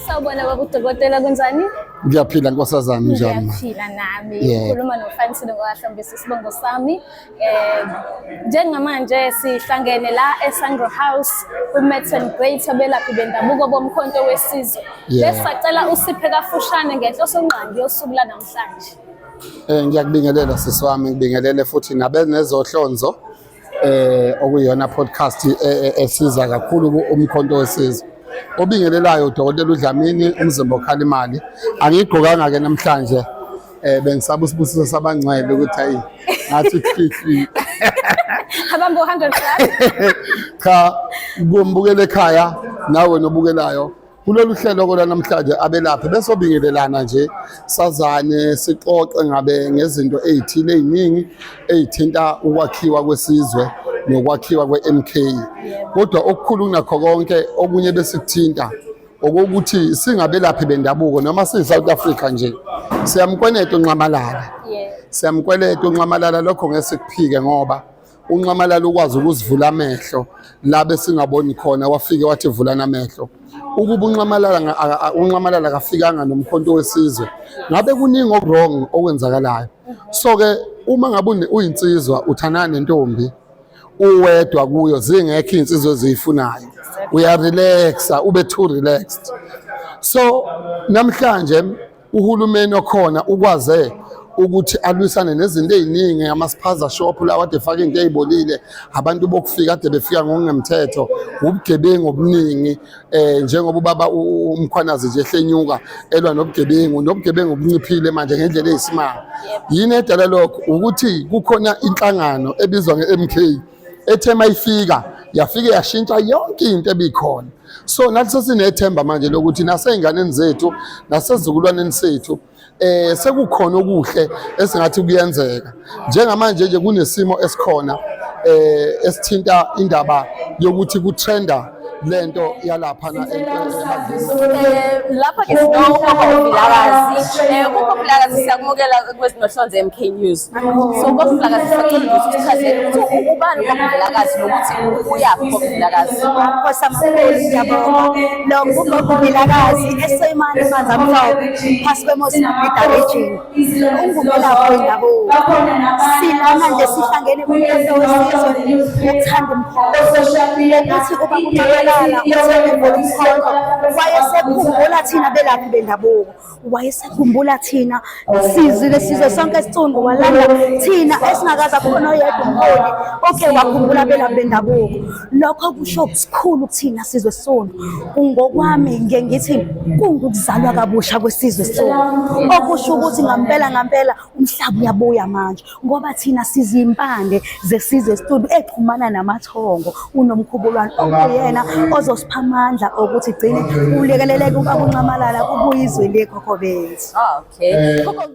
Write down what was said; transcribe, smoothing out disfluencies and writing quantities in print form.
Sawubona baba udokotela kunjani? Ngiyaphila nkosazana njani? Ngiyaphila nami. Ukhuluma noFanisile ngokuhlambisa isibongo sami. Njengamanje sihlangene la eSangro House kuMeet and Greet abelaphi bendabuko bomkhonto wesizwe. Bese sacela usiphe kafushane ngenhloso nqangi yosuku la namhlanje. Ngiyakubingelela sisi wami, ngibingelele futhi nabenezohlonzo okuyona podcast esiza kakhulu umkhonto wesizwe. Obingelelayo udokotela uDlamini umzimba okhala imali. Angigqokanga ke namhlanje bengisaba usibusiso sabangcwele ukuthi hayi ngathi 33 Abambo 100 plus. Cha kumbukela ekhaya nawe nobukelayo kulolu hlelo kola namhlanje abelaphi bese obingelelana nje sazane sixoxe ngabe ngezinto ezithile eziningi ezithinta ukwakhiwa kwesizwe nokwakhiwa kweMK. Kodwa okukhulu kunakho konke okunye besikuthinta okokuthi singabelaphi bendabuko noma siyiSouth Africa nje siyamkweneta uNxamalala. Siyamkweleta uNxamalala, lokho ngeke sikuphike ngoba uNxamalala ukwazi ukuzivula amehlo la besingaboni khona, wafike wathi vulana amehlo. Ukuba uNxamalala akafikanga nomkhonto wesizwe ngabe kuningi okwrong okwenzakalayo. So ke uma ngabe uyinsizwa uthanana nentombi uwedwa kuyo zingekho insizwe ezifunayo, uyarelaxa ube too relaxed. So namhlanje uhulumeni okhona ukwaze ukuthi alwisane nezinto eziningi amaspaza shop la kade efaka into ezibolile, abantu bokufika kade befika ngokungemthetho, ubugebengu obuningi njengoba ubaba uMkhwanazi nje ehlenyuka elwa nobugebengu obunciphile manje ngendlela eyisimanga. Yini edala lokho ukuthi kukhona inhlangano ebizwa ngeMK ethe mayifika yafike yashintsha yonke into ebikhona. So nathi sesinethemba manje lokuthi naseyinganeni zethu nasezizukulwaneni sethu sekukhona okuhle esingathi kuyenzeka. Njengamanje nje kunesimo esikhona esithinta indaba yokuthi kutrenda lento yalapha na lapha ke sinokuphilakazi ukuphilakazi siyakumukela kwezinohlonze MK News. So ukuphilakazi sicela ukuthi sichazele ukuthi ubani ukuphilakazi nokuthi uyaphi ukuphilakazi. Lo ukuphilakazi esemanje manzamhlophe phasi kweMozambique region ungumelaphi wendabuko. Silana nje sihlangene kumkhonto wesizwe ukuthanda umkhonto ukuthi uba wayesekhumbula thina belaphi bendabuko, wayesekhumbula thina sizile sizwe sonke esicundu walanda thina esingakaza khona oyedwa umholi okay wakhumbula belaphi bendabuko. Lokho kusho kusikhulu kuthina sizwe sonke. Ngokwami ngeke ngithi kungukuzalwa kabusha kwesizwe sonke, okusho ukuthi ngampela umhlaba uyabuya manje ngoba thina sizimpande zesizwe esitulu exhumana namathongo unomkhubulwane okuyena ozosipha amandla ukuthi gcine ulekeleleke ubaba uNxamalala kubuye izwe lekhokho bethu. Okay.